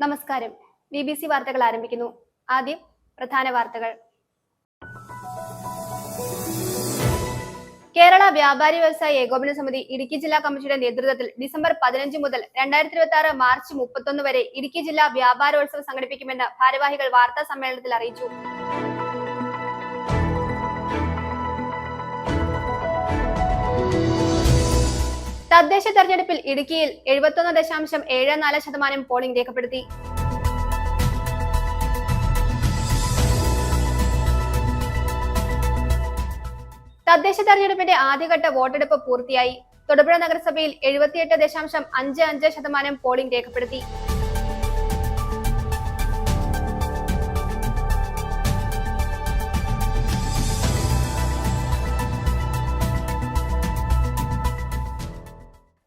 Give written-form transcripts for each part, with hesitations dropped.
നമസ്കാരം. BBC വാർത്തകൾ ആരംഭിക്കുന്നു. ആദ്യം പ്രധാന വാർത്തകൾ. കേരള വ്യാപാരി വ്യവസായി ഏകോപന സമിതി ഇടുക്കി ജില്ലാ കമ്മിറ്റിയുടെ നേതൃത്വത്തിൽ ഡിസംബർ 15 മുതൽ 2026 മാർച്ച് 31 വരെ ഇടുക്കി ജില്ലാ വ്യാപാരോത്സവം സംഘടിപ്പിക്കുമെന്ന് ഭാരവാഹികൾ വാർത്താ സമ്മേളനത്തിൽ അറിയിച്ചു. തദ്ദേശ തെരഞ്ഞെടുപ്പിൽ ഇടുക്കിയിൽ 71.74% പോളിംഗ് രേഖപ്പെടുത്തി. തദ്ദേശ തെരഞ്ഞെടുപ്പിന്റെ ആദ്യഘട്ട വോട്ടെടുപ്പ് പൂർത്തിയായി. തൊടുപുഴ നഗരസഭയിൽ 78.55% പോളിംഗ് രേഖപ്പെടുത്തി.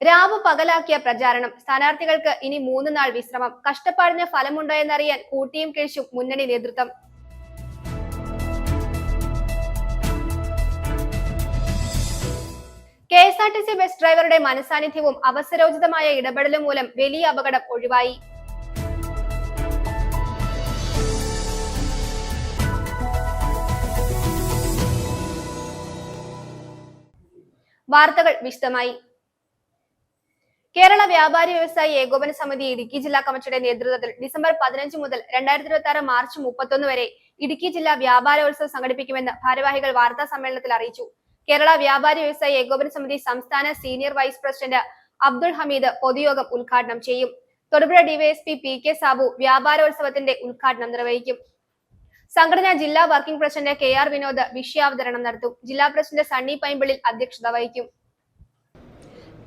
രാവ് പകലാക്കിയ പ്രചാരണം. സ്ഥാനാർത്ഥികൾക്ക് ഇനി 3 നാൾ വിശ്രമം. കഷ്ടപ്പാടിന് ഫലമുണ്ടോ എന്നറിയാൻ കൂട്ടിയും കിഴിച്ചും മുന്നണി നേതൃത്വം. KSRTC ബസ് ഡ്രൈവറുടെ മനസാന്നിധ്യവും അവസരോചിതമായ ഇടപെടലും മൂലം വലിയ അപകടം ഒഴിവായി. വാർത്തകൾ വിശദമായി. കേരള വ്യാപാരി വ്യവസായി ഏകോപന സമിതി ഇടുക്കി ജില്ലാ കമ്മിറ്റിയുടെ നേതൃത്വത്തിൽ ഡിസംബർ 15 മുതൽ 2026 മാർച്ച് 31 വരെ ഇടുക്കി ജില്ലാ വ്യാപാരോത്സവം സംഘടിപ്പിക്കുമെന്ന് ഭാരവാഹികൾ വാർത്താ സമ്മേളനത്തിൽ അറിയിച്ചു. കേരള വ്യാപാരി വ്യവസായി ഏകോപന സമിതി സംസ്ഥാന senior vice president Abdul Hameed പൊതുയോഗം ഉദ്ഘാടനം ചെയ്യും. തൊടുപുഴ ഡിവൈഎസ്പി PK സാബു വ്യാപാരോത്സവത്തിന്റെ ഉദ്ഘാടനം നിർവഹിക്കും. സംഘടനാ ജില്ലാ വർക്കിംഗ് പ്രസിഡന്റ് KR വിനോദ് വിഷയാവതരണം നടത്തും. ജില്ലാ പ്രസിഡന്റ് സണ്ണി പൈമ്പിളിൽ അധ്യക്ഷത വഹിക്കും.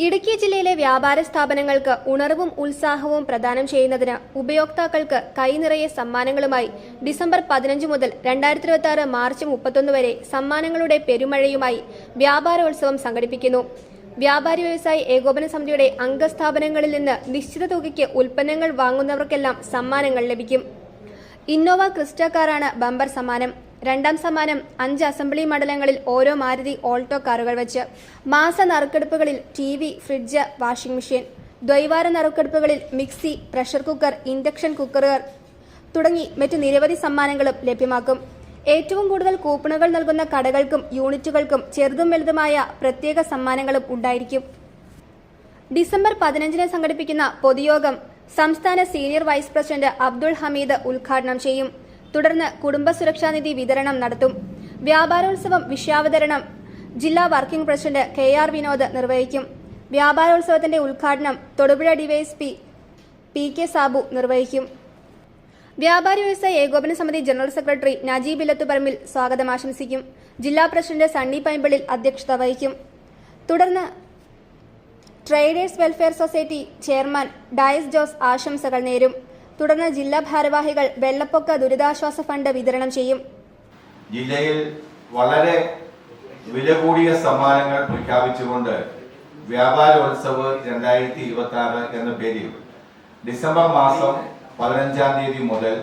ഇടുക്കി ജില്ലയിലെ വ്യാപാര സ്ഥാപനങ്ങൾക്ക് ഉണർവും ഉത്സാഹവും പ്രദാനം ചെയ്യുന്നതിന് ഉപയോക്താക്കൾക്ക് കൈനിറയെ സമ്മാനങ്ങളുമായി ഡിസംബർ 15 മുതൽ 2026 മാർച്ച് 31 വരെ സമ്മാനങ്ങളുടെ പെരുമഴയുമായി വ്യാപാരോത്സവം സംഘടിപ്പിക്കുന്നു. വ്യാപാരി വ്യവസായി ഏകോപന സമിതിയുടെ അംഗസ്ഥാപനങ്ങളിൽ നിന്ന് നിശ്ചിത തുകയ്ക്ക് ഉൽപ്പന്നങ്ങൾ വാങ്ങുന്നവർക്കെല്ലാം സമ്മാനങ്ങൾ ലഭിക്കും. ഇന്നോവ ക്രിസ്റ്റ കാറാണ് ബമ്പർ സമ്മാനം. രണ്ടാം സമ്മാനം 5 അസംബ്ലി മണ്ഡലങ്ങളിൽ ഓരോ മാരുതി ഓൾട്ടോ കാറുകൾ വെച്ച്. മാസ നറുക്കെടുപ്പുകളിൽ TV, ഫ്രിഡ്ജ്, വാഷിംഗ് മെഷീൻ. ദ്വൈവാര നറുക്കെടുപ്പുകളിൽ മിക്സി, പ്രഷർ കുക്കർ, ഇൻഡക്ഷൻ കുക്കറുകൾ തുടങ്ങി മറ്റ് നിരവധി സമ്മാനങ്ങളും ലഭ്യമാക്കും. ഏറ്റവും കൂടുതൽ കൂപ്പണുകൾ നൽകുന്ന കടകൾക്കും യൂണിറ്റുകൾക്കും ചെറുതും വലുതുമായ പ്രത്യേക സമ്മാനങ്ങളും ഉണ്ടായിരിക്കും. ഡിസംബർ 15 സംഘടിപ്പിക്കുന്ന പൊതുയോഗം സംസ്ഥാന senior vice president Abdul Hameed ഉദ്ഘാടനം ചെയ്യും. തുടർന്ന് കുടുംബസുരക്ഷാ നിധി വിതരണം നടത്തും. വ്യാപാരോത്സവം വിഷയാവതരണം ജില്ലാ വർക്കിംഗ് പ്രസിഡന്റ് KR വിനോദ് നിർവഹിക്കും. വ്യാപാരോത്സവത്തിന്റെ ഉദ്ഘാടനം തൊടുപുഴ ഡിവൈഎസ്പി PK സാബു നിർവഹിക്കും. വ്യാപാരി വ്യവസായി ഏകോപന സമിതി ജനറൽ സെക്രട്ടറി നജീബ് ഇലത്തുപറമ്പിൽ സ്വാഗതം ആശംസിക്കും. ജില്ലാ പ്രസിഡന്റ് സണ്ണി പൈമ്പിളിൽ അധ്യക്ഷത വഹിക്കും. തുടർന്ന് traders welfare society chairman Dias Jose ആശംസകൾ നേരും. തുടർന്ന് ജില്ലാ ഭാരവാഹികൾ വെള്ളപ്പൊക്ക ദുരിതാശ്വാസ ഫണ്ട് വിതരണം ചെയ്യും. ജില്ലയിൽ വളരെ വില കൂടിയ സമ്മാനങ്ങൾ പ്രഖ്യാപിച്ചുകൊണ്ട് വ്യാപാരോത്സവ് 2026 എന്ന പേരിൽ ഡിസംബർ മാസം 15 തീയതി മുതൽ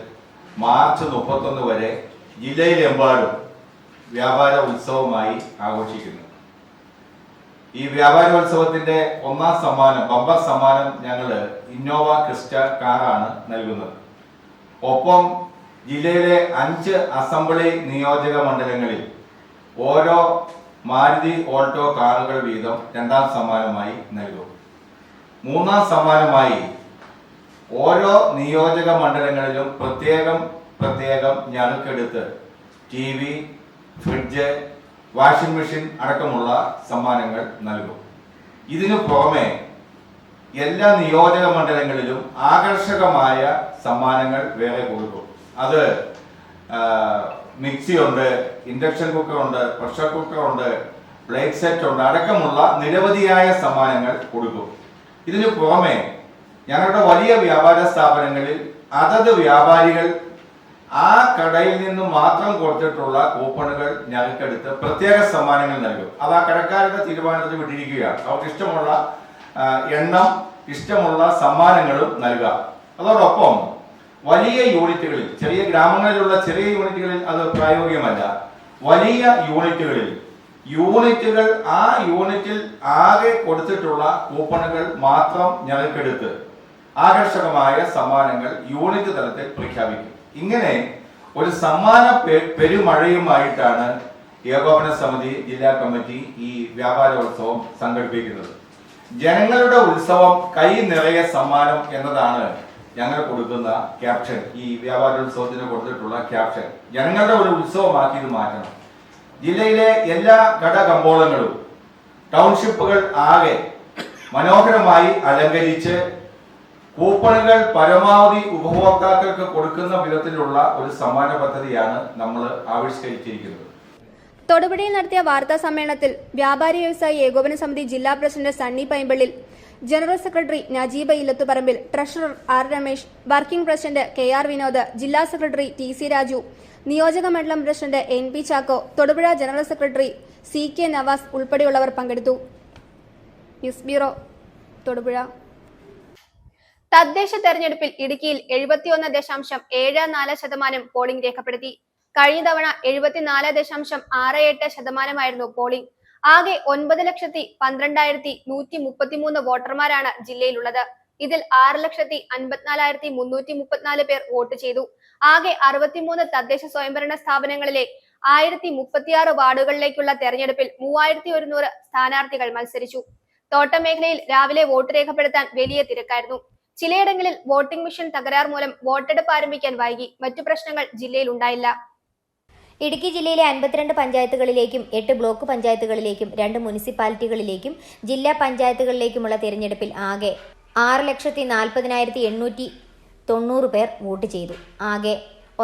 മാർച്ച് 31 വരെ ജില്ലയിലെമ്പാടും വ്യാപാര ഉത്സവമായി ആഘോഷിക്കുന്നു. ഈ വ്യാപാരോത്സവത്തിന്റെ ഒന്നാം സമ്മാനം, ബമ്പർ സമ്മാനം, ഞങ്ങൾ ഇന്നോവ ക്രിസ്റ്റ കാറാണ് നൽകുന്നത്. ഒപ്പം ജില്ലയിലെ 5 അസംബ്ലി നിയോജക മണ്ഡലങ്ങളിൽ ഓരോ മാരുതി ഓൾട്ടോ കാറുകൾ വീതം രണ്ടാം സമ്മാനമായി നൽകും. മൂന്നാം സമ്മാനമായി ഓരോ നിയോജക മണ്ഡലങ്ങളിലും പ്രത്യേകം ഞങ്ങൾക്കെടുത്ത് TV, ഫ്രിഡ്ജ്, വാഷിംഗ് മെഷീൻ അടക്കമുള്ള സമ്മാനങ്ങൾ നൽകും. ഇതിനു പുറമെ എല്ലാ നിയോജക മണ്ഡലങ്ങളിലും ആകർഷകമായ സമ്മാനങ്ങൾ വേറെ കൊടുക്കും. അത് മിക്സി ഉണ്ട്, ഇൻഡക്ഷൻ കുക്കർ ഉണ്ട്, പ്രഷർ കുക്കർ ഉണ്ട്, പ്ലേറ്റ് സെറ്റ് ഉണ്ട്, അടക്കമുള്ള നിരവധിയായ സമ്മാനങ്ങൾ കൊടുക്കും. ഇതിനു പുറമെ ഞങ്ങളുടെ വലിയ വ്യാപാര സ്ഥാപനങ്ങളിൽ അതത് വ്യാപാരികൾ ആ കടയിൽ നിന്ന് മാത്രം കൊടുത്തിട്ടുള്ള കൂപ്പണുകൾ ഞങ്ങൾക്കെടുത്ത് പ്രത്യേക സമ്മാനങ്ങൾ നൽകും. അത് ആ കടക്കാരുടെ തീരുമാനത്തിൽ വിട്ടിരിക്കുകയാണ്. അവർക്ക് ഇഷ്ടമുള്ള എണ്ണം, ഇഷ്ടമുള്ള സമ്മാനങ്ങളും നൽകാം. അതോടൊപ്പം വലിയ യൂണിറ്റുകളിൽ, ചെറിയ ഗ്രാമങ്ങളിലുള്ള ചെറിയ യൂണിറ്റുകളിൽ അത് പ്രായോഗികമല്ല. വലിയ യൂണിറ്റുകൾ ആ യൂണിറ്റിൽ ആകെ കൊടുത്തിട്ടുള്ള കൂപ്പണുകൾ മാത്രം ഞങ്ങൾക്കെടുത്ത് ആകർഷകമായ സമ്മാനങ്ങൾ യൂണിറ്റ് തലത്തിൽ പ്രഖ്യാപിക്കും. ഇങ്ങനെ ഒരു സമ്മാന പെരുമഴയുമായിട്ടാണ് ഏകോപന സമിതി ജില്ലാ കമ്മിറ്റി ഈ വ്യാപാരോത്സവം സംഘടിപ്പിക്കുന്നത്. ജനങ്ങളുടെ ഉത്സവം കൈ നിറയെ സമ്മാനം എന്നതാണ് ഞങ്ങൾ കൊടുക്കുന്ന ക്യാപ്ഷൻ. ഈ വ്യാപാരോത്സവത്തിന് കൊടുത്തിട്ടുള്ള ക്യാപ്ഷൻ ജനങ്ങളുടെ ഒരു ഉത്സവമാക്കി ഇത് മാറ്റണം. ജില്ലയിലെ എല്ലാ ഘടകമ്പോളങ്ങളും ടൗൺഷിപ്പുകൾ ആകെ മനോഹരമായി അലങ്കരിച്ച് കൂപ്പണുകൾ പരമാവധി ഉപഭോക്താക്കൾക്ക് കൊടുക്കുന്ന വിധത്തിലുള്ള ഒരു സമ്മാന പദ്ധതിയാണ് നമ്മൾ ആവിഷ്കരിച്ചിരിക്കുന്നത്. തൊടുപുഴയിൽ നടത്തിയ വാർത്താ സമ്മേളനത്തിൽ വ്യാപാരി വ്യവസായി ഏകോപന സമിതി ജില്ലാ president Sunny Paimpallil, general secretary Najeeba Illathuparambil, treasurer R Ramesh, working president K R. Vinod, ജില്ലാ സെക്രട്ടറി ടി.സി. രാജു, നിയോജക മണ്ഡലം president N P. Chacko, Thodupuzha general secretary C K. Navas ഉൾപ്പെടെയുള്ളവർ പങ്കെടുത്തു. News bureau, Thodupuzha. തദ്ദേശ തെരഞ്ഞെടുപ്പിൽ ഇടുക്കിയിൽ 71.74% പോളിംഗ് രേഖപ്പെടുത്തി. കഴിഞ്ഞ തവണ 74.68% പോളിംഗ്. ആകെ 9,12,133 വോട്ടർമാരാണ് ജില്ലയിലുള്ളത്. ഇതിൽ 6,54,334 പേർ വോട്ട് ചെയ്തു. ആകെ 63 തദ്ദേശ സ്വയംഭരണ സ്ഥാപനങ്ങളിലെ 1036 വാർഡുകളിലേക്കുള്ള തെരഞ്ഞെടുപ്പിൽ 3100 സ്ഥാനാർത്ഥികൾ മത്സരിച്ചു. തോട്ടം മേഖലയിൽ രാവിലെ വോട്ട് രേഖപ്പെടുത്താൻ വലിയ തിരക്കായിരുന്നു. ചിലയിടങ്ങളിൽ വോട്ടിംഗ് മെഷീൻ തകരാർ മൂലം വോട്ടെടുപ്പ് ആരംഭിക്കാൻ വൈകി. മറ്റു പ്രശ്നങ്ങൾ ജില്ലയിൽ ഉണ്ടായില്ല. ഇടുക്കി ജില്ലയിലെ 52 പഞ്ചായത്തുകളിലേക്കും 8 ബ്ലോക്ക് പഞ്ചായത്തുകളിലേക്കും 2 മുനിസിപ്പാലിറ്റികളിലേക്കും ജില്ലാ പഞ്ചായത്തുകളിലേക്കുമുള്ള തിരഞ്ഞെടുപ്പിൽ ആകെ 6,40,890 പേർ വോട്ട് ചെയ്തു. ആകെ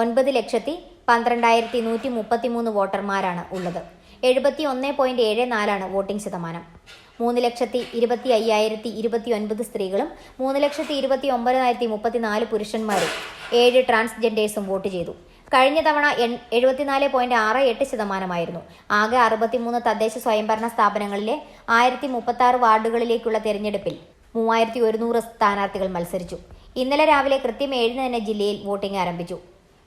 9,12,133 വോട്ടർമാരാണ് ഉള്ളത്. 71.74% വോട്ടിംഗ് ശതമാനം. 3,25,029 സ്ത്രീകളും 3,29,034 പുരുഷന്മാരും 7 ട്രാൻസ്ജെൻഡേഴ്സും വോട്ട് ചെയ്തു. കഴിഞ്ഞ തവണ 74.68% ആകെ 63 തദ്ദേശ സ്വയംഭരണ സ്ഥാപനങ്ങളിലെ 1036 വാർഡുകളിലേക്കുള്ള തെരഞ്ഞെടുപ്പിൽ 3100 സ്ഥാനാർത്ഥികൾ മത്സരിച്ചു. ഇന്നലെ രാവിലെ കൃത്യം 7 തന്നെ ജില്ലയിൽ വോട്ടിംഗ് ആരംഭിച്ചു.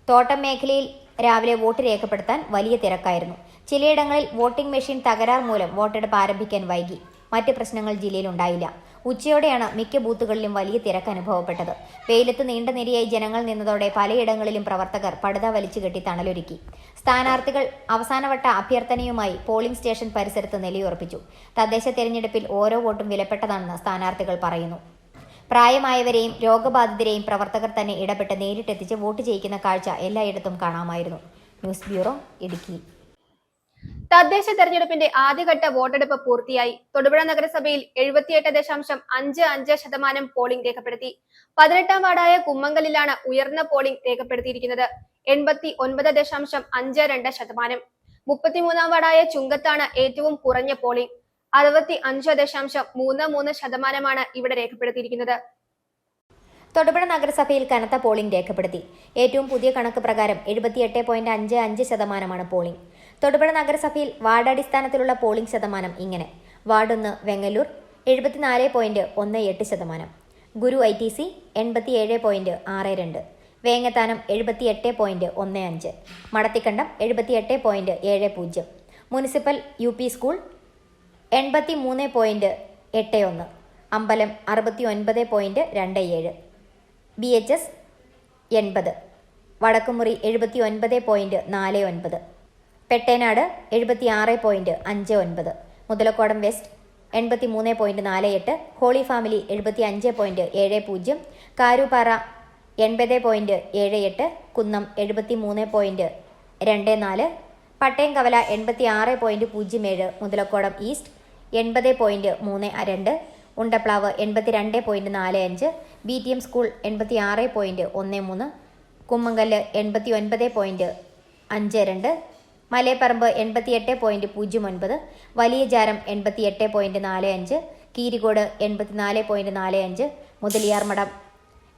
തോട്ടം മേഖലയിൽ രാവിലെ വോട്ട് രേഖപ്പെടുത്താൻ വലിയ തിരക്കായിരുന്നു. ചിലയിടങ്ങളിൽ വോട്ടിംഗ് മെഷീൻ തകരാർ മൂലം വോട്ടെടുപ്പ് ആരംഭിക്കാൻ വൈകി. മറ്റ് പ്രശ്നങ്ങൾ ജില്ലയിൽ ഉണ്ടായില്ല. ഉച്ചയോടെയാണ് മിക്ക ബൂത്തുകളിലും വലിയ തിരക്ക് അനുഭവപ്പെട്ടത്. വെയിലത്ത് നീണ്ട നിരയായി ജനങ്ങൾ നിന്നതോടെ പലയിടങ്ങളിലും പ്രവർത്തകർ പടുത വലിച്ചുകെട്ടി തണലൊരുക്കി. സ്ഥാനാർത്ഥികൾ അവസാനവട്ട അഭ്യർത്ഥനയുമായി പോളിംഗ് സ്റ്റേഷൻ പരിസരത്ത് നിലയുറപ്പിച്ചു. തദ്ദേശ തെരഞ്ഞെടുപ്പിൽ ഓരോ വോട്ടും വിലപ്പെട്ടതാണെന്ന് സ്ഥാനാർത്ഥികൾ പറയുന്നു. പ്രായമായവരെയും രോഗബാധിതരെയും പ്രവർത്തകർ തന്നെ ഇടപെട്ട് നേരിട്ടെത്തിച്ച് വോട്ട് ചെയ്യിക്കുന്ന കാഴ്ച എല്ലായിടത്തും കാണാമായിരുന്നു. News bureau, Idukki. തദ്ദേശ തെരഞ്ഞെടുപ്പിന്റെ ആദ്യഘട്ട വോട്ടെടുപ്പ് പൂർത്തിയായി. തൊടുപുഴ നഗരസഭയിൽ 78.55% പോളിംഗ് രേഖപ്പെടുത്തി. 18ാം വാർഡായ കുമ്മങ്കലിലാണ് ഉയർന്ന പോളിംഗ് രേഖപ്പെടുത്തിയിരിക്കുന്നത്. 89.52%. 33ാം വാർഡായ ചുങ്കത്താണ് ഏറ്റവും കുറഞ്ഞ പോളിംഗ്. 65.33% ഇവിടെ രേഖപ്പെടുത്തിയിരിക്കുന്നത്. തൊടുപുഴ നഗരസഭയിൽ കനത്ത പോളിംഗ് രേഖപ്പെടുത്തി. ഏറ്റവും പുതിയ കണക്ക് പ്രകാരം 78.55% പോളിംഗ്. തൊടുപുഴ നഗരസഭയിൽ വാർഡടിസ്ഥാനത്തിലുള്ള പോളിംഗ് ശതമാനം ഇങ്ങനെ: ward 1 Vengalloor 74.18%, Guru ITC 87.62, Vengathanam 78.15, Madathikandam 78.70, municipal UP school 83.81, Ambalam 69.27, BHS 80, Vadakkumuri 79.49, Pettenad 76.59, Muthalakodam west 83.48, holy family 75.70, Karooppara 80.78, Kunnam 73.24, Pattayamkavala 86.07, Muthalakodam east 80.32, Undaplavu 82.45, BTM school 86.13, Kummankallu 89.52, Maleparambu 88.09, Valiya Jaram 88.45, Keerikode 84.45, Muthaliyarmadom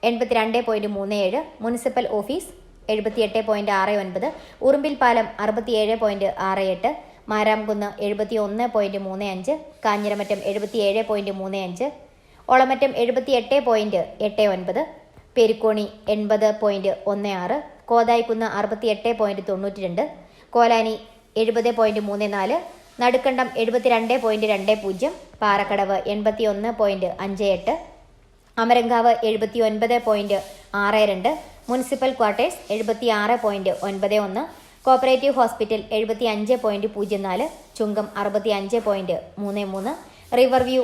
82.37, municipal office 78.69, Urumbilpalam 67.68, Maramkunnu 71.35, Kanjiramattom 77.35, Olamattom 78.89, Perikkoni 80.16, Kothayikunnu 68.92, Kolani 70.34, Nadukandam 72.20, Parakkadavu 81.58, Amarankavu 79.62, municipal quarters 76.91, cooperative hospital 75.04, Chungam 65.33, river view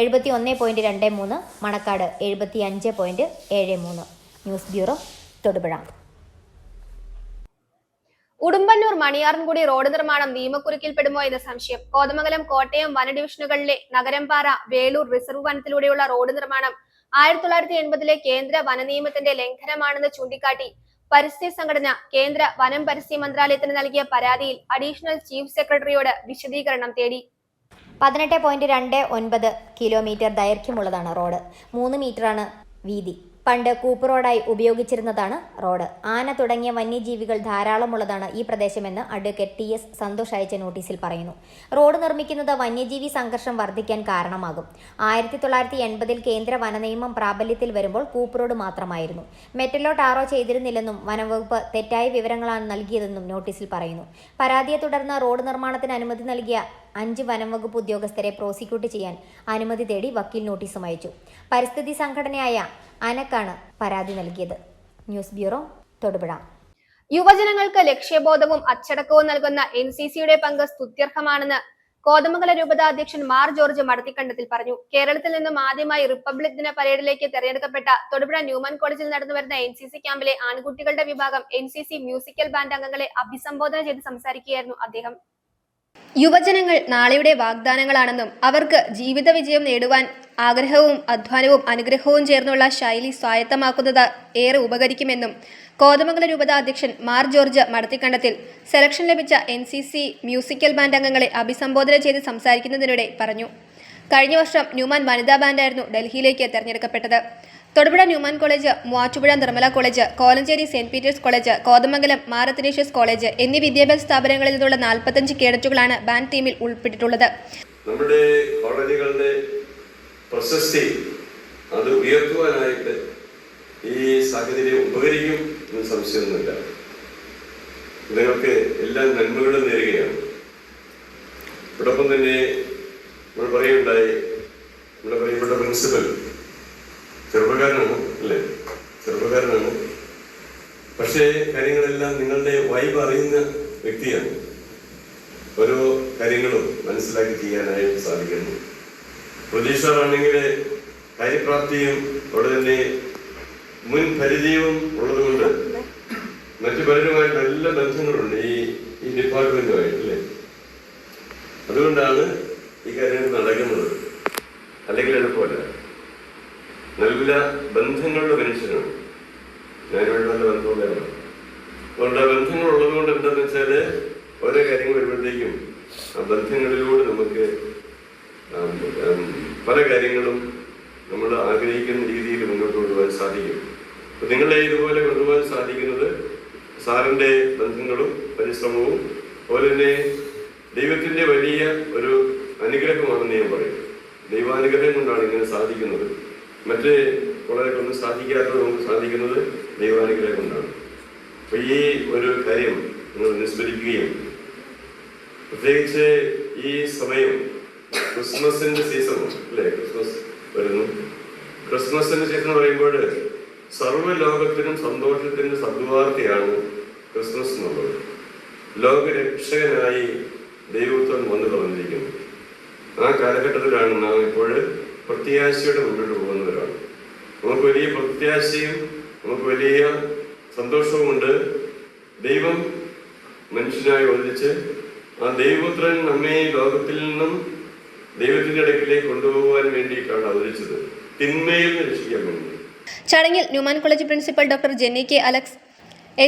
71.23, Manakkad 75.73. News bureau, Thodupuzha. Udumbannoor Maniyarankudi road നിർമ്മാണം നിയമക്കുരുക്കിൽപ്പെടുമോ എന്ന സംശയം. കോതമംഗലം, കോട്ടയം വന ഡിവിഷനുകളിലെ നഗരംപാറ, വേളൂർ റിസർവ് വനത്തിലൂടെയുള്ള റോഡ് നിർമ്മാണം 1980 കേന്ദ്ര വനനിയമത്തിന്റെ ലംഘനമാണെന്ന് ചൂണ്ടിക്കാട്ടി പരിസ്ഥിതി സംഘടന കേന്ദ്ര വനം പരിസ്ഥിതി മന്ത്രാലയത്തിന് നൽകിയ പരാതിയിൽ അഡീഷണൽ ചീഫ് സെക്രട്ടറിയോട് വിശദീകരണം തേടി. 18.29 കിലോമീറ്റർ ദൈർഘ്യമുള്ളതാണ് റോഡ്. 3 മീറ്ററാണ് വീതി. പണ്ട് കൂപ്പ് റോഡായി ഉപയോഗിച്ചിരുന്നതാണ് റോഡ്. ആന തുടങ്ങിയ വന്യജീവികൾ ധാരാളമുള്ളതാണ് ഈ പ്രദേശമെന്ന് അഡ്വക്കേറ്റ് TS സന്തോഷ് അയച്ച നോട്ടീസിൽ പറയുന്നു. റോഡ് നിർമ്മിക്കുന്നത് വന്യജീവി സംഘർഷം വർദ്ധിക്കാൻ കാരണമാകും. 1980 കേന്ദ്ര വനനിയമം പ്രാബല്യത്തിൽ വരുമ്പോൾ കൂപ്പ് റോഡ് മാത്രമായിരുന്നു. മെറ്റലോ ടാറോ ചെയ്തിരുന്നില്ലെന്നും വനംവകുപ്പ് തെറ്റായ വിവരങ്ങളാണ് നൽകിയതെന്നും നോട്ടീസിൽ പറയുന്നു. പരാതിയെ തുടർന്ന് റോഡ് നിർമ്മാണത്തിന് അനുമതി നൽകിയ 5 വനംവകുപ്പ് ഉദ്യോഗസ്ഥരെ പ്രോസിക്യൂട്ട് ചെയ്യാൻ അനുമതി തേടി വക്കീൽ നോട്ടീസും അയച്ചു. പരിസ്ഥിതി സംഘടനയായ അനക്കാണ് പരാതി നൽകിയത്. News bureau, Thodupuzha. യുവജനങ്ങൾക്ക് ലക്ഷ്യബോധവും അച്ചടക്കവും നൽകുന്ന NCCയുടെ പങ്ക് സ്തുത്യർഹമാണെന്ന് കോതമംഗലം രൂപത അധ്യക്ഷൻ മാർ ജോർജ് മടത്തിക്കണ്ടത്തിൽ പറഞ്ഞു. കേരളത്തിൽ നിന്നും ആദ്യമായി റിപ്പബ്ലിക് ദിന പരേഡിലേക്ക് തെരഞ്ഞെടുക്കപ്പെട്ട തൊടുപുഴ ന്യൂമാൻ കോളേജിൽ നടന്നുവരുന്ന NCC ക്യാമ്പിലെ ആൺകുട്ടികളുടെ വിഭാഗം NCC മ്യൂസിക്കൽ ബാൻഡ് അംഗങ്ങളെ അഭിസംബോധന ചെയ്ത് സംസാരിക്കുകയായിരുന്നു അദ്ദേഹം. യുവജനങ്ങൾ നാളെയുടെ വാഗ്ദാനങ്ങളാണെന്നും അവർക്ക് ജീവിത വിജയം നേടുവാൻ ആഗ്രഹവും അധ്വാനവും അനുഗ്രഹവും ചേർന്നുള്ള ശൈലി സ്വായത്തമാക്കുന്നത് ഏറെ ഉപകരിക്കുമെന്നും കോതമംഗലം രൂപത അധ്യക്ഷൻ മാർ ജോർജ് മടത്തിക്കണ്ടത്തിൽ സെലക്ഷൻ ലഭിച്ച NCC മ്യൂസിക്കൽ ബാൻഡ് അംഗങ്ങളെ അഭിസംബോധന ചെയ്ത് സംസാരിക്കുന്നതിനിടെ പറഞ്ഞു. കഴിഞ്ഞ വർഷം ന്യൂമാൻ വനിതാ ബാൻഡായിരുന്നു ഡൽഹിയിലേക്ക് തെരഞ്ഞെടുക്കപ്പെട്ടത്. Thodupuzha Newman college, Muvattupuzha Nirmala college, Kolenchery saint Peter's college, Kothamangalam Mar Athanasius college എന്നീ വിദ്യാഭ്യാസ സ്ഥാപനങ്ങളിൽ നിന്നുള്ള 45 കേഡറ്റുകളാണ് ബാൻഡ് ടീമിൽ ഉൾപ്പെട്ടിട്ടുള്ളത്. നമ്മുടെ കോളേജുകളുടെ പ്രശസ്തി അത് ഉയർത്തുവാനായിട്ട് ഈ സാഹചര്യം ഉപകരിക്കും എന്ന് സംശയമൊന്നുമില്ല. നിങ്ങൾക്ക് എല്ലാ നന്മകളും നേരുകയാണ്. അതോടൊപ്പം തന്നെ നമ്മൾ പറയുണ്ടായി, നമ്മുടെ പ്രിയപ്പെട്ട പ്രിൻസിപ്പൽ ചെറുപ്പക്കാരനാണ് അല്ലേ, ചെറുപ്പക്കാരനാണ്. പക്ഷേ കാര്യങ്ങളെല്ലാം നിങ്ങളുടെ വൈബ് അറിയുന്ന വ്യക്തിയാണ്. ഓരോ കാര്യങ്ങളും മനസ്സിലാക്കി ചെയ്യാനായിട്ട് സാധിക്കുന്നു. പ്രതീക്ഷയാണെങ്കിൽ കാര്യപ്രാപ്തിയും അവിടെ തന്നെ മുൻ പരിചയവും ഉള്ളതുകൊണ്ട് മറ്റു പലരുമായിട്ട് നല്ല ബന്ധങ്ങളുണ്ട് ഈ ഡിപ്പാർട്ട്മെന്റുമായിട്ട് അല്ലേ. അതുകൊണ്ടാണ് ഈ കാര്യങ്ങൾ നടക്കുന്നത്. അല്ലെങ്കിൽ എളുപ്പമല്ല. നല്ല ബന്ധങ്ങളുടെ മനുഷ്യനാണ് ഞാനിവിടെ. നല്ല ബന്ധമുള്ളതാണ്. അതുകൊണ്ട് ആ ബന്ധങ്ങൾ ഉള്ളതുകൊണ്ട് എന്താണെന്ന് വെച്ചാൽ ഓരോ കാര്യങ്ങൾ വരുമ്പോഴത്തേക്കും ആ ബന്ധങ്ങളിലൂടെ നമുക്ക് പല കാര്യങ്ങളും നമ്മൾ ആഗ്രഹിക്കുന്ന രീതിയിൽ മുന്നോട്ട് കൊണ്ടുപോകാൻ സാധിക്കും. അപ്പൊ നിങ്ങളെ ഇതുപോലെ കൊണ്ടുപോകാൻ സാധിക്കുന്നത് സാറിന്റെ ബന്ധങ്ങളും പരിശ്രമവും അതുപോലെ തന്നെ ദൈവത്തിന്റെ വലിയ ഒരു അനുഗ്രഹമാണെന്ന് ഞാൻ പറയും. ദൈവാനുഗ്രഹം കൊണ്ടാണ് ഇങ്ങനെ സാധിക്കുന്നത്. മറ്റ് വളരെ ഒന്നും സാധിക്കാത്തത് നമുക്ക് സാധിക്കുന്നത് ദൈവാനുഗ്രഹം കൊണ്ടാണ്. അപ്പൊ ഈ ഒരു കാര്യം നിങ്ങൾ അനുസ്മരിക്കുകയും പ്രത്യേകിച്ച് ഈ സമയം ക്രിസ്മസിന്റെ സീസൺ അല്ലേ, ക്രിസ്മസ് വരുന്നു. ക്രിസ്മസിന്റെ സീസൺ പറയുമ്പോൾ സർവ്വലോകത്തിനും സന്തോഷത്തിന്റെ സദ്വാർത്തയാണ് ക്രിസ്മസ് എന്നുള്ളത്. ലോകരക്ഷകനായി ദൈവത്വം വന്നു തുറന്നിരിക്കുന്നു. ആ കാലഘട്ടത്തിലാണ് നാം ഇപ്പോൾ പ്രത്യാശയുടെ മുന്നോട്ട് പോകുന്നവരാണ്. നമുക്ക് വലിയ പ്രത്യാശയും നമുക്ക് വലിയ സന്തോഷവുമുണ്ട്. ദൈവം മനുഷ്യനായി ഒന്നിച്ച് ആ ദൈവപുത്രൻ നമ്മെ ലോകത്തിൽ നിന്നും ദൈവത്തിന്റെ അടുക്കിലേക്ക് കൊണ്ടുപോകാൻ വേണ്ടിയിട്ടാണ് അവതരിച്ചത്, തിന്മയിൽ നിന്ന് രക്ഷിക്കാൻ വേണ്ടി. ചടങ്ങിൽ Newman college principal doctor Jenny K Alex,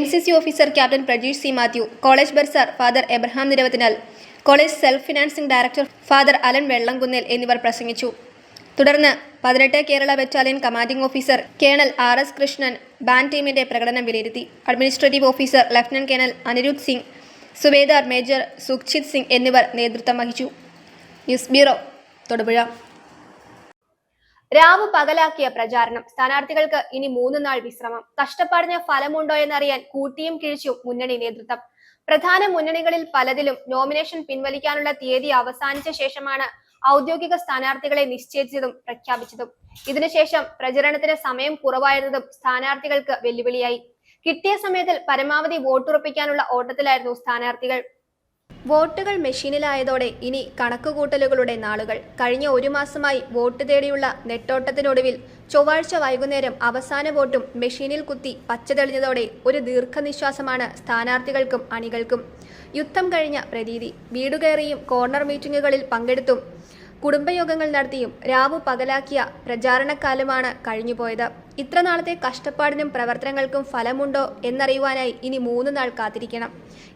NCC officer captain Prajeesh C. Mathew, college bursar father Abraham Niravathinal, college self financing director father Alan Vellamkunnel എന്നിവർ പ്രസംഗിച്ചു. തുടർന്ന് 18 Kerala battalion commanding officer colonel RS Krishnan band ടീമിന്റെ പ്രകടനം വിലയിരുത്തി. Administrative officer lieutenant colonel Anirudh Singh, subedar major Sukhjit Singh എന്നിവർ നേതൃത്വം വഹിച്ചു. News bureau, Thodupuzha. രാവ് പകലാക്കിയ പ്രചാരണം. സ്ഥാനാർത്ഥികൾക്ക് ഇനി 3 നാൾ വിശ്രമം. കഷ്ടപ്പാടിന് ഫലമുണ്ടോ എന്നറിയാൻ കൂട്ടിയും കിഴിച്ചും മുന്നണി നേതൃത്വം. പ്രധാന മുന്നണികളിൽ പലതിലും നോമിനേഷൻ പിൻവലിക്കാനുള്ള തീയതി അവസാനിച്ച ശേഷമാണ് ഔദ്യോഗിക സ്ഥാനാർത്ഥികളെ നിശ്ചയിച്ചതും പ്രഖ്യാപിച്ചതും. ഇതിനുശേഷം പ്രചരണത്തിന് സമയം കുറവായിരുന്നതും സ്ഥാനാർത്ഥികൾക്ക് വെല്ലുവിളിയായി. കിട്ടിയ സമയത്തിൽ പരമാവധി വോട്ടുറപ്പിക്കാനുള്ള ഓട്ടത്തിലായിരുന്നു സ്ഥാനാർത്ഥികൾ. വോട്ടുകൾ മെഷീനിലായതോടെ ഇനി കണക്കുകൂട്ടലുകളുടെ നാളുകൾ. കഴിഞ്ഞ ഒരു മാസമായി വോട്ട് തേടിയുള്ള നെട്ടോട്ടത്തിനൊടുവിൽ ചൊവ്വാഴ്ച വൈകുന്നേരം അവസാന വോട്ടും മെഷീനിൽ കുത്തി പച്ചതെളിഞ്ഞതോടെ ഒരു ദീർഘനിശ്വാസമാണ് സ്ഥാനാർത്ഥികൾക്കും അണികൾക്കും. യുദ്ധം കഴിഞ്ഞ പ്രതീതി. വീടുകയറിയും കോർണർ മീറ്റിംഗുകളിൽ പങ്കെടുത്തും കുടുംബയോഗങ്ങൾ നടത്തിയും രാവു പകലാക്കിയ പ്രചാരണക്കാലമാണ് കഴിഞ്ഞുപോയത്. ഇത്ര നാളത്തെ കഷ്ടപ്പാടിനും പ്രവർത്തനങ്ങൾക്കും ഫലമുണ്ടോ എന്നറിയുവാനായി ഇനി 3 നാൾ കാത്തിരിക്കണം.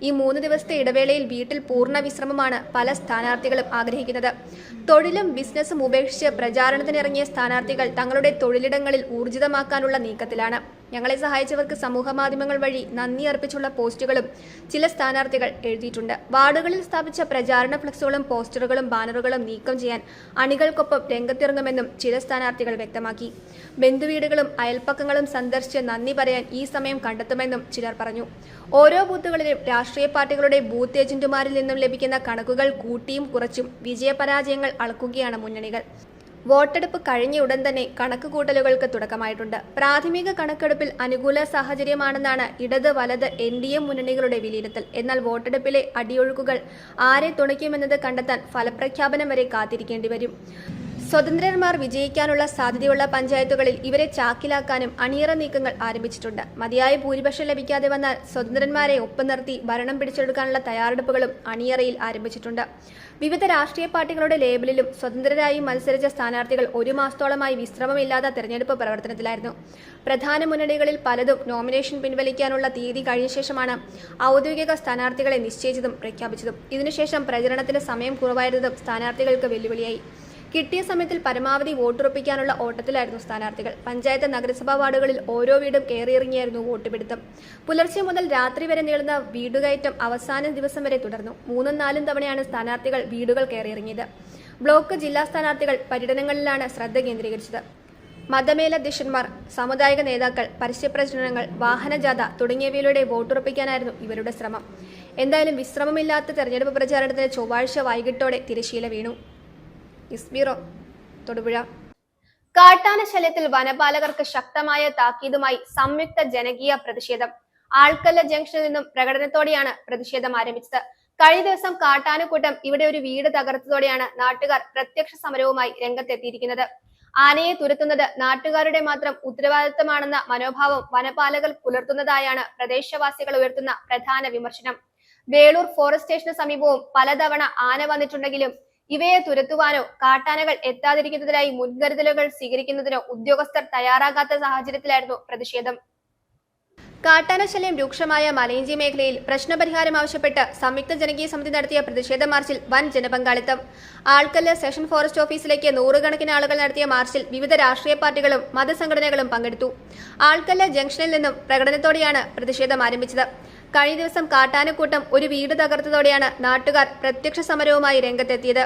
ഈ 3 ദിവസത്തെ ഇടവേളയിൽ വീട്ടിൽ പൂർണ്ണ വിശ്രമമാണ് പല സ്ഥാനാർത്ഥികളും ആഗ്രഹിക്കുന്നത്. തൊഴിലും ബിസിനസ്സും ഉപേക്ഷിച്ച് പ്രചാരണത്തിനിറങ്ങിയ സ്ഥാനാർത്ഥികൾ തങ്ങളുടെ തൊഴിലിടങ്ങളിൽ ഊർജിതമാക്കാനുള്ള നീക്കത്തിലാണ്. ഞങ്ങളെ സഹായിച്ചവർക്ക് സമൂഹ മാധ്യമങ്ങൾ വഴി നന്ദി അർപ്പിച്ചുള്ള പോസ്റ്റുകളും ചില സ്ഥാനാർത്ഥികൾ എഴുതിയിട്ടുണ്ട്. വാർഡുകളിൽ സ്ഥാപിച്ച പ്രചാരണ ഫ്ലക്സുകളും പോസ്റ്ററുകളും ബാനറുകളും നീക്കം ചെയ്യാൻ അണികൾക്കൊപ്പം രംഗത്തിറങ്ങുമെന്നും ചില സ്ഥാനാർത്ഥികൾ വ്യക്തമാക്കി. ബന്ധുവീടുകളും അയൽപ്പക്കങ്ങളും സന്ദർശിച്ച് നന്ദി പറയാൻ ഈ സമയം കണ്ടെത്തുമെന്നും ചിലർ പറഞ്ഞു. ഓരോ ബൂത്തുകളിലും രാഷ്ട്രീയ പാർട്ടികളുടെ ബൂത്ത് ഏജന്റുമാരിൽ നിന്നും ലഭിക്കുന്ന കണക്കുകൾ കൂട്ടിയും കുറച്ചും വിജയപരാജയങ്ങൾ അളക്കുകയാണ് മുന്നണികൾ. വോട്ടെടുപ്പ് കഴിഞ്ഞ ഉടൻ തന്നെ കണക്കുകൂട്ടലുകൾക്ക് തുടക്കമായിട്ടുണ്ട്. പ്രാഥമിക കണക്കെടുപ്പിൽ അനുകൂല സാഹചര്യമാണെന്നാണ് ഇടത് വലത് NDA മുന്നണികളുടെ വിലയിരുത്തൽ. എന്നാൽ വോട്ടെടുപ്പിലെ അടിയൊഴുക്കുകൾ ആരെ തുണയ്ക്കുമെന്നത് കണ്ടെത്താൻ ഫലപ്രഖ്യാപനം വരെ കാത്തിരിക്കേണ്ടി വരും. സ്വതന്ത്രന്മാർ വിജയിക്കാനുള്ള സാധ്യതയുള്ള പഞ്ചായത്തുകളിൽ ഇവരെ ചാക്കിലാക്കാനും അണിയറ നീക്കങ്ങൾ ആരംഭിച്ചിട്ടുണ്ട്. മതിയായ ഭൂരിപക്ഷം ലഭിക്കാതെ വന്നാൽ സ്വതന്ത്രന്മാരെ ഒപ്പം നിർത്തി ഭരണം പിടിച്ചെടുക്കാനുള്ള തയ്യാറെടുപ്പുകളും അണിയറയിൽ ആരംഭിച്ചിട്ടുണ്ട്. വിവിധ രാഷ്ട്രീയ പാർട്ടികളുടെ ലേബലിലും സ്വതന്ത്രരായി മത്സരിച്ച സ്ഥാനാർത്ഥികൾ 1 മാസത്തോളമായി വിശ്രമമില്ലാത്ത തെരഞ്ഞെടുപ്പ് പ്രവർത്തനത്തിലായിരുന്നു. പ്രധാന മുന്നണികളിൽ പലതും നോമിനേഷൻ പിൻവലിക്കാനുള്ള തീയതി കഴിഞ്ഞ ശേഷമാണ് ഔദ്യോഗിക സ്ഥാനാർത്ഥികളെ നിശ്ചയിച്ചതും പ്രഖ്യാപിച്ചതും. ഇതിനുശേഷം പ്രചരണത്തിന് സമയം കുറവായിരുന്നതും സ്ഥാനാർത്ഥികൾക്ക് വെല്ലുവിളിയായി. കിട്ടിയ സമയത്തിൽ പരമാവധി വോട്ടുറപ്പിക്കാനുള്ള ഓട്ടത്തിലായിരുന്നു സ്ഥാനാർത്ഥികൾ. പഞ്ചായത്ത് നഗരസഭാ വാർഡുകളിൽ ഓരോ വീടും കയറിയിറങ്ങിയായിരുന്നു വോട്ട് പിടുത്തം. പുലർച്ചെ മുതൽ രാത്രി വരെ നീളുന്ന വീടുകയറ്റം അവസാന ദിവസം വരെ തുടർന്നു. 3ഉം 4ഉം തവണയാണ് സ്ഥാനാർത്ഥികൾ വീടുകൾ കയറിയിറങ്ങിയത്. ബ്ലോക്ക് ജില്ലാ സ്ഥാനാർത്ഥികൾ പര്യടനങ്ങളിലാണ് ശ്രദ്ധ കേന്ദ്രീകരിച്ചത്. മതമേലധ്യക്ഷന്മാർ, സാമുദായിക നേതാക്കൾ, പരസ്യപ്രചരണങ്ങൾ, വാഹനജാഥ തുടങ്ങിയവയിലൂടെ വോട്ടുറപ്പിക്കാനായിരുന്നു ഇവരുടെ ശ്രമം. എന്തായാലും വിശ്രമമില്ലാത്ത തെരഞ്ഞെടുപ്പ് പ്രചാരണത്തിന് ചൊവ്വാഴ്ച വൈകിട്ടോടെ തിരശ്ശീല വീണു. ബ്യൂറോ, തൊടുപുഴ. കാട്ടാനശല്യത്തിൽ വനപാലകർക്ക് ശക്തമായ താക്കീതുമായി സംയുക്ത ജനകീയ പ്രതിഷേധം. ആൾക്കല്ല ജംഗ്ഷനിൽ നിന്നും പ്രകടനത്തോടെയാണ് പ്രതിഷേധം ആരംഭിച്ചത്. കഴിഞ്ഞ ദിവസം കാട്ടാനക്കൂട്ടം ഇവിടെ ഒരു വീട് തകർത്തതോടെയാണ് നാട്ടുകാർ പ്രത്യക്ഷ സമരവുമായി രംഗത്തെത്തിയിരിക്കുന്നത്. ആനയെ തുരത്തുന്നത് നാട്ടുകാരുടെ മാത്രം ഉത്തരവാദിത്തമാണെന്ന മനോഭാവം വനപാലകർ പുലർത്തുന്നതായാണ് പ്രദേശവാസികൾ ഉയർത്തുന്ന പ്രധാന വിമർശനം. വേളൂർ ഫോറസ്റ്റ് സ്റ്റേഷന് സമീപവും പലതവണ ആന വന്നിട്ടുണ്ടെങ്കിലും ഇവയെ തുരത്തുവാനോ കാട്ടാനകൾ എത്താതിരിക്കുന്നതിനായി മുൻകരുതലുകൾ സ്വീകരിക്കുന്നതിനോ ഉദ്യോഗസ്ഥർ തയ്യാറാകാത്ത സാഹചര്യത്തിലായിരുന്നു പ്രതിഷേധം. കാട്ടാനശല്യം രൂക്ഷമായ മലയിഞ്ചി മേഖലയിൽ പ്രശ്നപരിഹാരം ആവശ്യപ്പെട്ട് സംയുക്ത ജനകീയ സമിതി നടത്തിയ പ്രതിഷേധ മാർച്ചിൽ വൻ ജനപങ്കാളിത്തം. ആൾക്കല്ല് സെഷൻ ഫോറസ്റ്റ് ഓഫീസിലേക്ക് 100 കണക്കിന് ആളുകൾ നടത്തിയ മാർച്ചിൽ വിവിധ രാഷ്ട്രീയ പാർട്ടികളും മതസംഘടനകളും പങ്കെടുത്തു. ആൾക്കല്ല് ജംഗ്ഷനിൽ നിന്നും പ്രകടനത്തോടെയാണ് പ്രതിഷേധം ആരംഭിച്ചത്. കഴിഞ്ഞ ദിവസം കാട്ടാനക്കൂട്ടം ഒരു വീട് തകർത്തതോടെയാണ് നാട്ടുകാർ പ്രത്യക്ഷ സമരവുമായി രംഗത്തെത്തിയത്.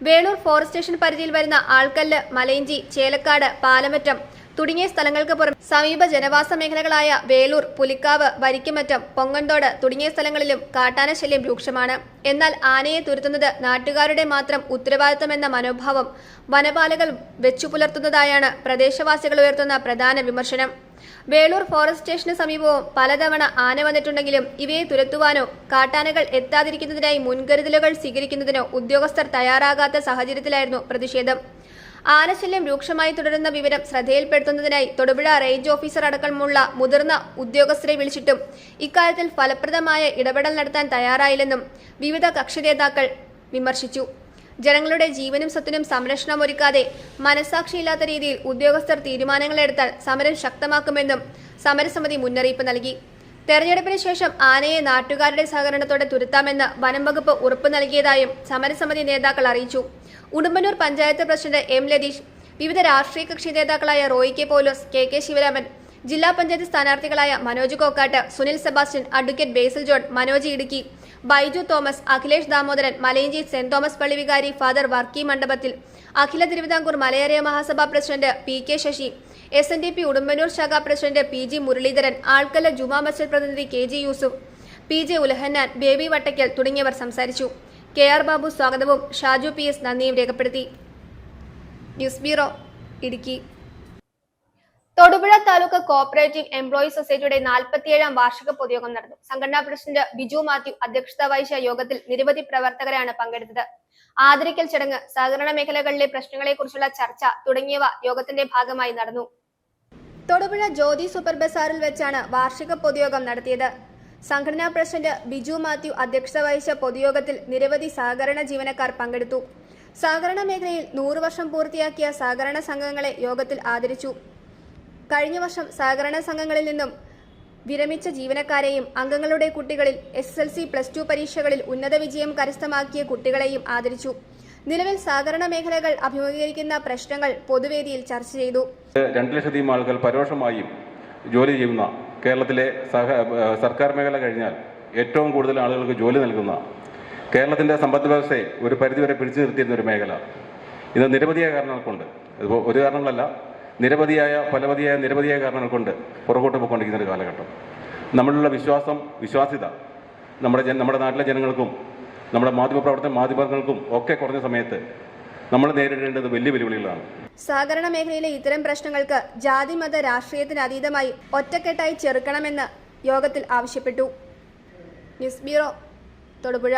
വേളൂർ ഫോറസ്റ്റ് സ്റ്റേഷൻ പരിധിയിൽ വരുന്ന ആൾക്കല്ല്, മലയിഞ്ചി, ചേലക്കാട്, പാലമറ്റം തുടങ്ങിയ സ്ഥലങ്ങൾക്ക് പുറമെ സമീപ ജനവാസ മേഖലകളായ വേളൂർ, പുലിക്കാവ്, വരിക്കുമറ്റം, പൊങ്ങൻതോട് തുടങ്ങിയ സ്ഥലങ്ങളിലും കാട്ടാനശല്യം രൂക്ഷമാണ്. എന്നാൽ ആനയെ തുരത്തുന്നത് നാട്ടുകാരുടെ മാത്രം ഉത്തരവാദിത്തമെന്ന മനോഭാവം വനപാലകർ വെച്ചുപുലർത്തുന്നതായാണ് പ്രദേശവാസികൾ ഉയർത്തുന്ന പ്രധാന വിമർശനം. വേളൂർ ഫോറസ്റ്റ് സ്റ്റേഷന് സമീപവും പലതവണ ആന വന്നിട്ടുണ്ടെങ്കിലും ഇവയെ തുരത്തുവാനോ കാട്ടാനകൾ എത്താതിരിക്കുന്നതിനായി മുൻകരുതലുകൾ സ്വീകരിക്കുന്നതിനോ ഉദ്യോഗസ്ഥർ തയ്യാറാകാത്ത സാഹചര്യത്തിലായിരുന്നു പ്രതിഷേധം. ആനശല്യം രൂക്ഷമായി തുടരുന്ന വിവരം ശ്രദ്ധയിൽപ്പെടുത്തുന്നതിനായി തൊടുപുഴ റേഞ്ച് ഓഫീസർ അടക്കമുള്ള മുതിർന്ന ഉദ്യോഗസ്ഥരെ വിളിച്ചിട്ടും ഇക്കാര്യത്തിൽ ഫലപ്രദമായ ഇടപെടൽ നടത്താൻ തയ്യാറായില്ലെന്നും വിവിധ കക്ഷി നേതാക്കൾ വിമർശിച്ചു. ജനങ്ങളുടെ ജീവനും സ്വത്തിനും സംരക്ഷണം ഒരുക്കാതെ മനസാക്ഷിയില്ലാത്ത രീതിയിൽ ഉദ്യോഗസ്ഥർ തീരുമാനങ്ങളെടുത്താൽ സമരം ശക്തമാക്കുമെന്നും സമരസമിതി മുന്നറിയിപ്പ് നൽകി. തെരഞ്ഞെടുപ്പിന് ശേഷം ആനയെ നാട്ടുകാരുടെ സഹകരണത്തോടെ തുരത്താമെന്ന് വനം വകുപ്പ് ഉറപ്പു നൽകിയതായും സമരസമിതി നേതാക്കൾ അറിയിച്ചു. Udumbannoor panchayat president M. ലതീഷ്, വിവിധ രാഷ്ട്രീയ കക്ഷി നേതാക്കളായ Roy K. Paulose, K. Sivaraman, ജില്ലാ പഞ്ചായത്ത് സ്ഥാനാർത്ഥികളായ Manoj Kokkat, Sunil Sebastian, advocate Basil John, Manoj Idukki, Biju Thomas, Akhilesh Damodaran, Malayinchi saint Thomas പള്ളി വികാരി father Varkey Mandapathil, Akhila Thiruvithamkoor Malayaraya Mahasabha president P. Sasi, SNDP Udumbannoor ശാഖാ പ്രസിഡന്റ് P. മുരളീധരൻ, ആൾക്കല്ല ജുമാ മസ്ജിദ് പ്രതിനിധി K. Yusuf, P. Ulahannan, Baby Vattakkal തുടങ്ങിയവർ സംസാരിച്ചു. KR ബാബു സ്വാഗതവും ഷാജു PS നന്ദിയും രേഖപ്പെടുത്തി. News bureau, Idukki. Thodupuzha taluk cooperative employees സൊസൈറ്റിയുടെ 47ാം വാർഷിക പൊതുയോഗം നടന്നു. സംഘടനാ പ്രസിഡന്റ് ബിജു മാത്യു അധ്യക്ഷത വഹിച്ച യോഗത്തിൽ നിരവധി പ്രവർത്തകരാണ് പങ്കെടുത്തത്. ആദരിക്കൽ ചടങ്ങ്, സഹകരണ മേഖലകളിലെ പ്രശ്നങ്ങളെക്കുറിച്ചുള്ള ചർച്ച തുടങ്ങിയവ യോഗത്തിന്റെ ഭാഗമായി നടന്നു. തൊടുപുഴ ജ്യോതി സൂപ്പർ ബസാറിൽ വെച്ചാണ് വാർഷിക പൊതുയോഗം നടത്തിയത്. സംഘടനാ പ്രസിഡന്റ് ബിജു മാത്യു അധ്യക്ഷത വഹിച്ച പൊതുയോഗത്തിൽ നിരവധി സഹകരണ ജീവനക്കാർ പങ്കെടുത്തു. സഹകരണ മേഖലയിൽ 100 വർഷം പൂർത്തിയാക്കിയ സഹകരണ സംഘങ്ങളെ യോഗത്തിൽ ആദരിച്ചു. കഴിഞ്ഞ വർഷം സഹകരണ സംഘങ്ങളിൽ നിന്നും വിരമിച്ച ജീവനക്കാരെയും അംഗങ്ങളുടെ കുട്ടികളിൽ SSLC +2 പരീക്ഷകളിൽ ഉന്നത വിജയം കരസ്ഥമാക്കിയ കുട്ടികളെയും ആദരിച്ചു. നിലവിൽ സഹകരണ മേഖലകൾ അഭിമുഖീകരിക്കുന്ന പ്രശ്നങ്ങൾ പൊതുവേദിയിൽ ചർച്ച ചെയ്തു. 2 ലക്ഷത്തോളം ആളുകൾ പരോക്ഷമായും ജോലി ചെയ്യുന്ന കേരളത്തിലെ സർക്കാർ മേഖല കഴിഞ്ഞാൽ ഏറ്റവും കൂടുതൽ ആളുകൾക്ക് ജോലി നൽകുന്ന കേരളത്തിൻ്റെ സമ്പദ് വ്യവസ്ഥയെ ഒരു പരിധിവരെ പിടിച്ചു നിർത്തിയിരുന്ന ഒരു മേഖല ഇത് നിരവധിയായ കാരണങ്ങൾ കൊണ്ട്, ഒരു കാരണങ്ങളല്ല, നിരവധിയായ കാരണങ്ങൾ കൊണ്ട് പുറകോട്ട് പോയിക്കൊണ്ടിരിക്കുന്ന ഒരു കാലഘട്ടം. നമ്മളുള്ള വിശ്വാസ്യത നമ്മുടെ നാട്ടിലെ ജനങ്ങൾക്കും നമ്മുടെ മാധ്യമങ്ങൾക്കും ഒക്കെ കുറഞ്ഞ സമയത്ത് നമ്മൾ നേരിടേണ്ടത് വലിയ വെല്ലുവിളികളാണ്. സഹകരണ മേഖലയിലെ ഇത്തരം പ്രശ്നങ്ങൾക്ക് ജാതി മത രാഷ്ട്രീയത്തിന് അതീതമായി ഒറ്റക്കെട്ടായി ചെറുക്കണമെന്ന് യോഗത്തിൽ ആവശ്യപ്പെട്ടു. News bureau, Thodupuzha.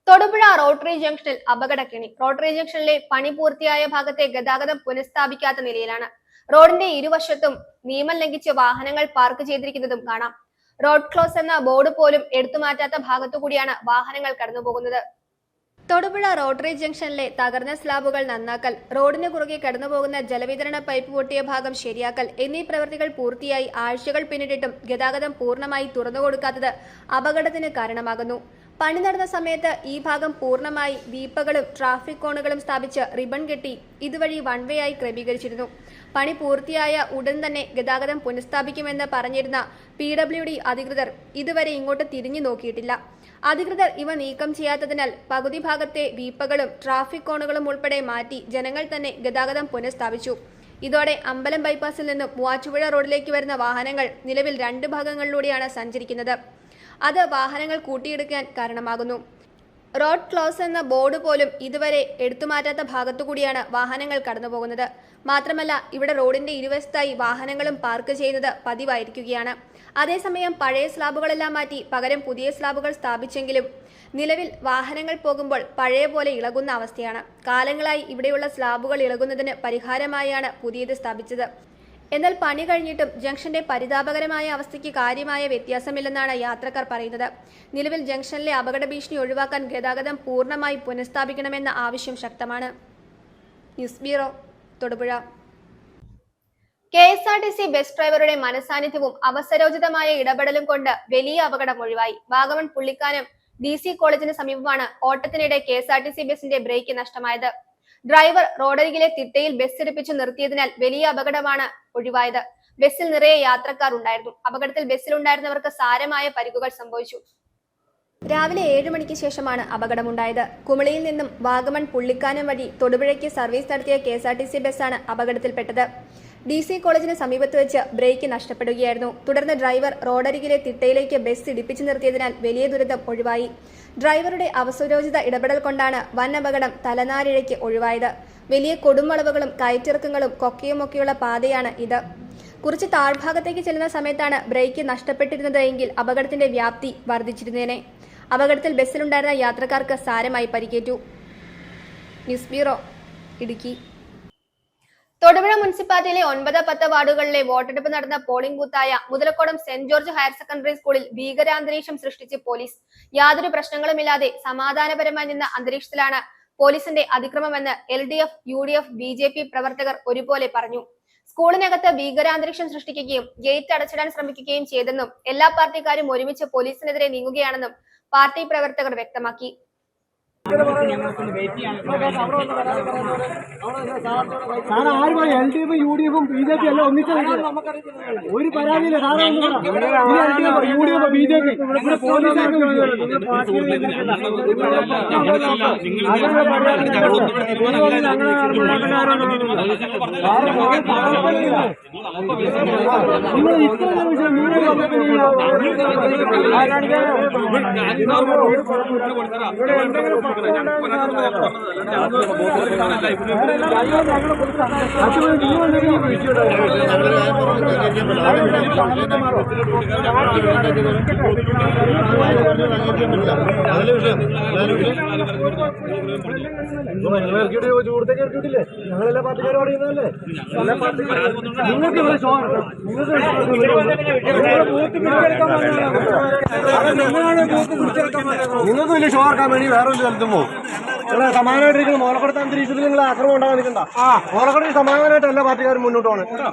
Thodupuzha rotary ജംഗ്ഷനിൽ അപകടക്കെണി. റോട്ടറി ജംഗ്ഷനിലെ പണി പൂർത്തിയായ ഭാഗത്തെ ഗതാഗതം പുനഃസ്ഥാപിക്കാത്ത നിലയിലാണ്. റോഡിന്റെ ഇരുവശത്തും നിയമം ലംഘിച്ച് വാഹനങ്ങൾ പാർക്ക് ചെയ്തിരിക്കുന്നതും കാണാം. റോഡ് ക്ലോസ് എന്ന ബോർഡ് പോലും എടുത്തുമാറ്റാത്ത ഭാഗത്തുകൂടിയാണ് വാഹനങ്ങൾ കടന്നുപോകുന്നത്. തൊടുപുഴ റോട്ടറി ജംഗ്ഷനിലെ തകർന്ന സ്ലാബുകൾ നന്നാക്കൽ, റോഡിന് കുറുകെ കടന്നുപോകുന്ന ജലവിതരണ പൈപ്പ് പൊട്ടിയ ഭാഗം ശരിയാക്കൽ എന്നീ പ്രവൃത്തികൾ പൂർത്തിയായി ആഴ്ചകൾ പിന്നിട്ടിട്ടും ഗതാഗതം പൂർണ്ണമായി തുറന്നുകൊടുക്കാത്തത് അപകടത്തിന് കാരണമാകുന്നു. പണി നടന്ന സമയത്ത് ഈ ഭാഗം പൂർണ്ണമായി വീപ്പകളും ട്രാഫിക് കോണുകളും സ്ഥാപിച്ച് റിബൺ കെട്ടി ഇതുവഴി വൺ വേ ആയി ക്രമീകരിച്ചിരുന്നു. പണി പൂർത്തിയായ ഉടൻ തന്നെ ഗതാഗതം പുനഃസ്ഥാപിക്കുമെന്ന് പറഞ്ഞിരുന്ന PWD അധികൃതർ ഇതുവരെ ഇങ്ങോട്ട് തിരിഞ്ഞു നോക്കിയിട്ടില്ല. അധികൃതർ ഇവ നീക്കം ചെയ്യാത്തതിനാൽ പകുതി ഭാഗത്തെ വീപ്പകളും ട്രാഫിക് കോണുകളും ഉൾപ്പെടെ മാറ്റി ജനങ്ങൾ തന്നെ ഗതാഗതം പുനഃസ്ഥാപിച്ചു. ഇതോടെ അമ്പലം ബൈപ്പാസിൽ നിന്നും മൂവാറ്റുപുഴ റോഡിലേക്ക് വരുന്ന വാഹനങ്ങൾ നിലവിൽ 2 ഭാഗങ്ങളിലൂടെയാണ് സഞ്ചരിക്കുന്നത്. അത് വാഹനങ്ങൾ കൂട്ടിയിടിക്കാൻ കാരണമാകുന്നു. റോഡ് ക്ലോസ് എന്ന ബോർഡ് പോലും ഇതുവരെ എടുത്തുമാറ്റാത്ത ഭാഗത്തുകൂടിയാണ് വാഹനങ്ങൾ കടന്നുപോകുന്നത്. മാത്രമല്ല, ഇവിടെ റോഡിന്റെ ഇരുവശത്തായി വാഹനങ്ങളും പാർക്ക് ചെയ്യുന്നത് പതിവായിരിക്കുകയാണ്. അതേസമയം പഴയ സ്ലാബുകളെല്ലാം മാറ്റി പകരം പുതിയ സ്ലാബുകൾ സ്ഥാപിച്ചെങ്കിലും നിലവിൽ വാഹനങ്ങൾ പോകുമ്പോൾ പഴയ പോലെ ഇളകുന്ന അവസ്ഥയാണ്. കാലങ്ങളായി ഇവിടെയുള്ള സ്ലാബുകൾ ഇളകുന്നതിന് പരിഹാരമായാണ് പുതിയത് സ്ഥാപിച്ചത്. എന്നാൽ പണി കഴിഞ്ഞിട്ടും ജംഗ്ഷന്റെ പരിതാപകരമായ അവസ്ഥയ്ക്ക് കാര്യമായ വ്യത്യാസമില്ലെന്നാണ് യാത്രക്കാർ പറയുന്നത്. നിലവിൽ ജംഗ്ഷനിലെ അപകട ഭീഷണി ഒഴിവാക്കാൻ ഗതാഗതം പൂർണ്ണമായി പുനഃസ്ഥാപിക്കണമെന്ന ആവശ്യം ശക്തമാണ്. News bureau, Thodupuzha. KSRTC bus ഡ്രൈവറുടെ മനസാന്നിധ്യവും അവസരോചിതമായ ഇടപെടലും കൊണ്ട് വലിയ അപകടം ഒഴിവായി. വാഗമൺ പുള്ളിക്കാനം DC കോളേജിന് സമീപമാണ് ഓട്ടത്തിനിടെ KSRTC ബസിന്റെ ബ്രേക്ക് നഷ്ടമായത്. ഡ്രൈവർ റോഡരികിലെ തിട്ടയിൽ ബസ് ഇടിപ്പിച്ചു നിർത്തിയതിനാൽ വലിയ അപകടമാണ് ഒഴിവായത്. ബസ്സിൽ നിറയെ യാത്രക്കാർ ഉണ്ടായിരുന്നു. അപകടത്തിൽ ബസ്സിലുണ്ടായിരുന്നവർക്ക് സാരമായ പരിക്കുകൾ സംഭവിച്ചു. രാവിലെ 7 മണിക്ക് ശേഷമാണ് അപകടമുണ്ടായത്. കുമളിയിൽ നിന്നും വാഗമൺ പുള്ളിക്കാനം വഴി തൊടുപുഴയ്ക്ക് സർവീസ് നടത്തിയ KSRTC ബസ്സാണ് അപകടത്തിൽപ്പെട്ടത്. DC കോളേജിന് സമീപത്ത് വെച്ച് ബ്രേക്ക് നഷ്ടപ്പെടുകയായിരുന്നു. തുടർന്ന് ഡ്രൈവർ റോഡരികിലെ തിട്ടയിലേക്ക് ബസ് ഇടിപ്പിച്ചു നിർത്തിയതിനാൽ വലിയ ദുരിതം ഒഴിവായി. ഡ്രൈവറുടെ അവസരോചിത ഇടപെടൽ കൊണ്ടാണ് വൻ അപകടം തലനാരിഴയ്ക്ക് ഒഴിവായത്. വലിയ കൊടുംവളവുകളും കയറ്റിറക്കങ്ങളും കൊക്കയുമൊക്കെയുള്ള പാതയാണ് ഇത്. കുറച്ച് താഴ്ഭാഗത്തേക്ക് ചെല്ലുന്ന സമയത്താണ് ബ്രേക്ക് നഷ്ടപ്പെട്ടിരുന്നത് എങ്കിൽ അപകടത്തിന്റെ വ്യാപ്തി വർദ്ധിച്ചിരുന്നേനെ. അപകടത്തിൽ ബസ്സിലുണ്ടായിരുന്ന യാത്രക്കാർക്ക് സാരമായി പരിക്കേറ്റു. News bureau, Idukki. തൊടുപുഴ മുനിസിപ്പാലിറ്റിയിലെ 9, 10 വാർഡുകളിലെ വോട്ടെടുപ്പ് നടന്ന പോളിംഗ് ബൂത്തായ Muthalakodam saint George higher secondary സ്കൂളിൽ ഭീകരാന്തരീക്ഷം സൃഷ്ടിച്ച് പോലീസ്. യാതൊരു പ്രശ്നങ്ങളുമില്ലാതെ സമാധാനപരമായി നിന്ന അന്തരീക്ഷത്തിലാണ് പോലീസിന്റെ അതിക്രമമെന്ന് LDF, UDF, BJP പ്രവർത്തകർ ഒരുപോലെ പറഞ്ഞു. സ്കൂളിനകത്ത് ഭീകരാന്തരീക്ഷം സൃഷ്ടിക്കുകയും ഗേറ്റ് അടച്ചിടാൻ ശ്രമിക്കുകയും ചെയ്തെന്നും എല്ലാ പാർട്ടിക്കാരും ഒരുമിച്ച് പോലീസിനെതിരെ നീങ്ങുകയാണെന്നും പാർട്ടി പ്രവർത്തകർ വ്യക്തമാക്കി. LDF, UDF, BJP എല്ലാം ഒന്നിച്ചു ഒരു പരാതിയില്ല. UDF, BJP പോലീസ് നിങ്ങൾ ഇത്ര വിഷയം നിങ്ങൾ ചൂടത്തേക്ക് ഇറക്കിയിട്ടില്ലേ? ഞങ്ങളെല്ലാ പാർട്ടിക്കാരും പറയുന്നതല്ലേ? എല്ലാ പാർട്ടിക്കാരും നിങ്ങൾക്ക് ഇവിടെ ഷോ നിങ്ങൾക്ക് വലിയ ഷോ ആക്കാൻ വേണ്ടി വേറെ ഒരു സ്ഥലത്തും പോകും. നിങ്ങളെ സമാധാനമായിട്ടിരിക്കുന്ന മോളപ്പെടുത്ത അന്തരീക്ഷത്തിൽ നിങ്ങൾ ആക്രമണം ഉണ്ടാകാൻ നിൽക്കണ്ട. മോളപ്പെടുത്തി സമാധാനമായിട്ട് എല്ലാ പാർട്ടിക്കാരും മുന്നോട്ട് പോകണം കേട്ടോ.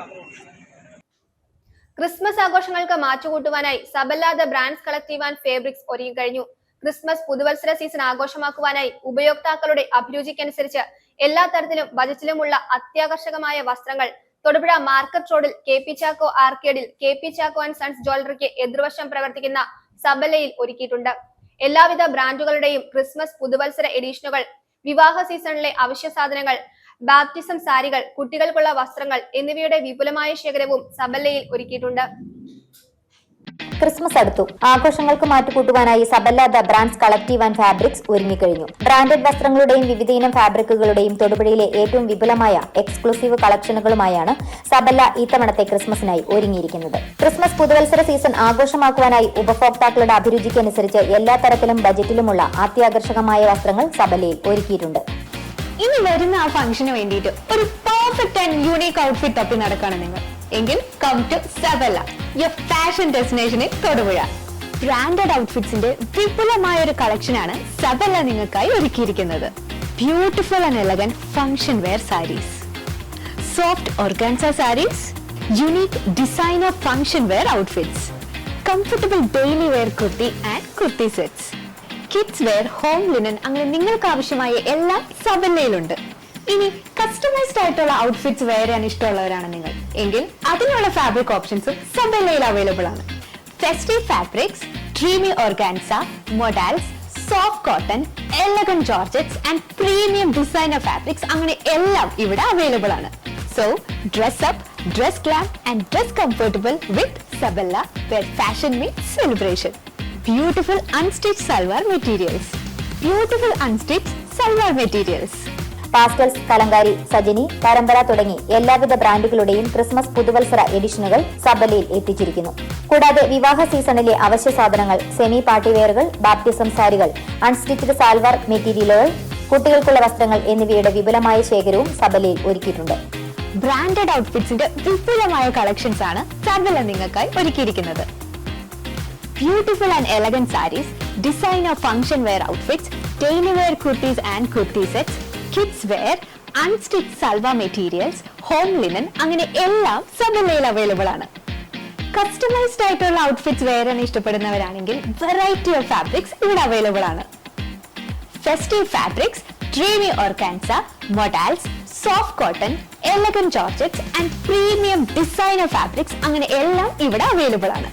ക്രിസ്മസ് ആഘോഷങ്ങൾക്ക് മാറ്റുകൂട്ടുവാനായി Saballa the brands collective and fabrics ഒരുങ്ങിക്കഴിഞ്ഞു. ക്രിസ്മസ് പുതുവത്സര സീസൺ ആഘോഷമാക്കുവാനായി ഉപയോക്താക്കളുടെ അഭിരുചിക്കനുസരിച്ച് എല്ലാ തരത്തിലും ബജറ്റിലുമുള്ള അത്യാകർഷകമായ വസ്ത്രങ്ങൾ തൊടുപുഴ മാർക്കറ്റ് റോഡിൽ KP ചാക്കോ ആർക്കേഡിൽ KP ചാക്കോ ആൻഡ് സൺസ് ജ്വല്ലറിക്ക് എതിർവശം പ്രവർത്തിക്കുന്ന സബല്ലയിൽ ഒരുക്കിയിട്ടുണ്ട്. എല്ലാവിധ ബ്രാൻഡുകളുടെയും ക്രിസ്മസ് പുതുവത്സര എഡിഷനുകൾ, വിവാഹ സീസണിലെ അവശ്യ സാധനങ്ങൾ, ബാപ്റ്റിസം സാരികൾ, കുട്ടികൾക്കുള്ള വസ്ത്രങ്ങൾ എന്നിവയുടെ വിപുലമായ ശേഖരവും സബല്ലയിൽ ഒരുക്കിയിട്ടുണ്ട്. ക്രിസ്മസ് അടുത്തു. ആഘോഷങ്ങൾക്ക് മാറ്റുകൂട്ടുവാനായി Saballa the brands collective and fabrics ഒരുങ്ങിക്കഴിഞ്ഞു. ബ്രാൻഡഡ് വസ്ത്രങ്ങളുടെയും വിവിധയിനം ഫാബ്രിക്കുകളുടെയും തൊടുപുഴയിലെ ഏറ്റവും വിപുലമായ എക്സ്ക്ലൂസീവ് കളക്ഷനുകളുമായാണ് സബല്ല ഇത്തവണത്തെ ക്രിസ്മസിനായി ഒരുങ്ങിയിരിക്കുന്നത്. ക്രിസ്മസ് പുതുവത്സര സീസൺ ആഘോഷമാക്കുവാനായി ഉപഭോക്താക്കളുടെ അഭിരുചിക്കനുസരിച്ച് എല്ലാ തരത്തിലും ബജറ്റിലുമുള്ള അത്യാകർഷകമായ വസ്ത്രങ്ങൾ സബല്ലയിൽ ഒരുക്കിയിട്ടുണ്ട്. ഇനി വരുന്ന ആ ഫംഗ്ഷന് വേണ്ടിയിട്ട് ഒരു പെർഫെക്റ്റ് ആൻഡ് യൂണീക് ഔട്ട്ഫിറ്റ് തപ്പി നടക്കാണ് നിങ്ങൾ എങ്കിൽ come to Saballa, your fashion destination in Thodupuzha. Branded ഔട്ട്ഫിറ്റ്സിന്റെ വിപുലമായ ഒരു കളക്ഷനാണ് സബല്ല നിങ്ങൾക്കായി ഒരുക്കിയിരിക്കുന്നത്. Beautiful and elegant function wear saris, soft organza saris, unique designer function wear outfits, comfortable daily wear kurti and kurti sets, kids wear, home linen, അങ്ങനെ നിങ്ങൾക്ക് ആവശ്യമായ എല്ലാം സബല്ലയിലുണ്ട്. ഇനി കസ്റ്റമൈസ്ഡ് ആയിട്ടുള്ള ഔട്ട്ഫിറ്റ്സ് വെയർ ചെയ്യാൻ ഇഷ്ടമുള്ളവരാണ് നിങ്ങൾ എങ്കിൽ അതിനുള്ള ഫാബ്രിക് ഓപ്ഷൻസും സബല്ലയിൽ അവൈലബിൾ ആണ്. Festive fabrics, dreamy organza, modals, soft cotton, elegant georgettes and premium designer fabrics, അങ്ങനെ എല്ലാം ഇവിടെ അവൈലബിൾ ആണ്. So dress up, dress glam and dress comfortable with Saballa, wear fashion meets celebration. Beautiful unstitched salwar materials. Beautiful unstitched salwar materials. Pastels, kalamkari, Sajani, Parampara തുടങ്ങി എല്ലാവിധ ബ്രാൻഡുകളുടെയും Christmas പുതുവത്സര എഡിഷനുകൾ സബല്ലയിൽ എത്തിച്ചിരിക്കുന്നു. കൂടാതെ വിവാഹ സീസണിലെ അവശ്യ സാധനങ്ങൾ, സെമി പാർട്ടി വെയറുകൾ, ബാപ്റ്റിസം സാരികൾ, അൺസ്റ്റിച്ച്ഡ് സാൽവാർ മെറ്റീരിയലുകൾ, കുട്ടികൾക്കുള്ള വസ്ത്രങ്ങൾ എന്നിവയുടെ വിപുലമായ ശേഖരവും സബല്ലയിൽ ഒരുക്കിയിട്ടുണ്ട്. ബ്രാൻഡഡ് ഔട്ട്ഫിറ്റ്സിന്റെ വിപുലമായ കളക്ഷൻസ് ആണ് സബല്ല നിങ്ങൾക്കായി ഒരുക്കിയിരിക്കുന്നത്. Beautiful and elegant sarees, designer function wear outfits, daily wear kurtis and kurti sets, kids wear, unstitched salwar materials, home linen, അങ്ങനെ എല്ലാം സബല്ലയിൽ അവൈലബിൾ ആണ്. കസ്റ്റമൈസ്ഡ് ആയിട്ടുള്ള ഔട്ട്ഫിറ്റ്സ് വെയർ ചെയ്യാൻ ഇഷ്ടപ്പെടുന്നവരാണെങ്കിൽ വെറൈറ്റി ഓഫ് ഫാബ്രിക്സ് ഇവിടെ അവൈലബിൾ ആണ്. Festive fabrics, dreamy organza, modals, soft cotton, elegant georgettes and premium designer fabrics, അങ്ങനെ എല്ലാം ഇവിടെ അവൈലബിൾ ആണ്.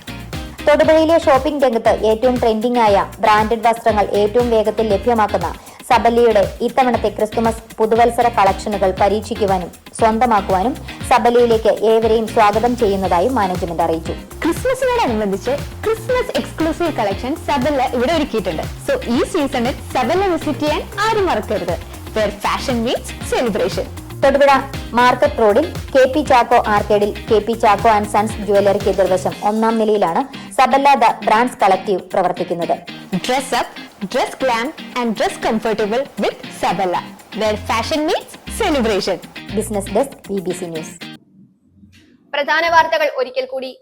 തൊടുപുഴയിലെ ഷോപ്പിംഗ് രംഗത്ത് ഏറ്റവും ട്രെൻഡിംഗ് ആയ ബ്രാൻഡഡ് വസ്ത്രങ്ങൾ ഏറ്റവും വേഗത്തിൽ ലഭ്യമാക്കുന്ന സബല്ലയുടെ ഇത്തവണത്തെ ക്രിസ്തുമസ് പുതുവത്സര കളക്ഷനുകൾ പരീക്ഷിക്കുവാനും സ്വന്തമാക്കുവാനും സബല്ലയിലേക്ക് ഏവരെയും സ്വാഗതം ചെയ്യുന്നതായും മാനേജ്മെന്റ് അറിയിച്ചു. ക്രിസ്മസിനോടനുബന്ധിച്ച് ക്രിസ്മസ് എക്സ്ക്ലൂസീവ് കളക്ഷൻ സബല്ല ഇവിടെ ഒരുക്കിയിട്ടുണ്ട്. സോ ഈ സീസണിൽ സബല്ല വിസിറ്റ് ചെയ്യാൻ ആരും മറക്കരുത്. Wear fashion meets celebration. Thodupuzha market റോഡിൽ KP ചാക്കോ ആർക്കേഡിൽ KP ചാക്കോ ആൻഡ് സൺസ് ജ്വല്ലറിക്ക് എതിർവശം 1-ാം നിലയിലാണ് സബല്ല ദ ബ്രാൻഡ്സ് കളക്റ്റീവ് പ്രവർത്തിക്കുന്നത്. Dress up, dress glam and dress comfortable with Saballa, wear fashion meets celebration. Business desk BBC news. പ്രധാന വാർത്തകൾ ഒരിക്കൽ കൂടി.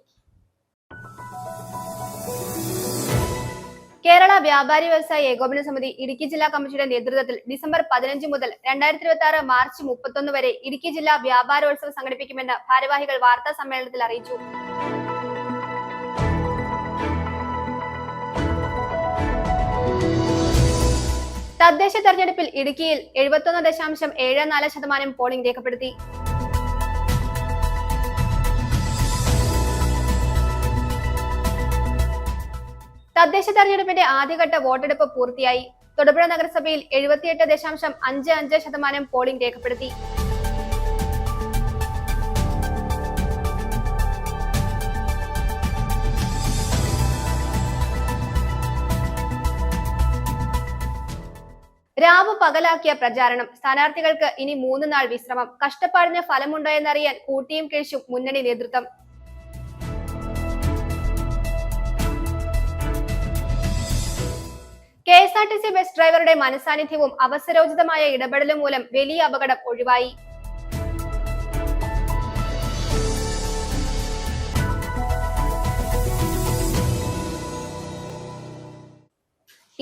കേരള വ്യാപാരി വ്യവസായ ഏകോപന സമിതി ഇടുക്കി ജില്ലാ കമ്മിറ്റിയുടെ നേതൃത്വത്തിൽ ഡിസംബർ 15 മുതൽ 2026 മാർച്ച് 31 വരെ ഇടുക്കി ജില്ലാ വ്യാപാരോത്സവം സംഘടിപ്പിക്കുമെന്ന് ഭാരവാഹികൾ വാർത്താ സമ്മേളനത്തിൽ അറിയിച്ചു. തദ്ദേശ തെരഞ്ഞെടുപ്പിൽ ഇടുക്കിയിൽ 71.74% പോളിംഗ് രേഖപ്പെടുത്തി. തദ്ദേശ തെരഞ്ഞെടുപ്പിന്റെ ആദ്യഘട്ട വോട്ടെടുപ്പ് പൂർത്തിയായി. തൊടുപുഴ നഗരസഭയിൽ 78.55% പോളിംഗ് രേഖപ്പെടുത്തി. രാവ് പകലാക്കിയ പ്രചാരണം. സ്ഥാനാർത്ഥികൾക്ക് ഇനി 3 നാൾ വിശ്രമം. കഷ്ടപ്പാടിന് ഫലമുണ്ടോ എന്നറിയാൻ കൂട്ടിയും കിഴിച്ചും മുന്നണി നേതൃത്വം. KSRTC ബസ് ഡ്രൈവറുടെ മനസാന്നിധ്യവും അവസരോചിതമായ ഇടപെടലും മൂലം വലിയ അപകടം ഒഴിവായി.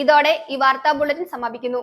ഇതോടെ ഈ വാർത്താ ബുള്ളറ്റിൻ സമാപിക്കുന്നു.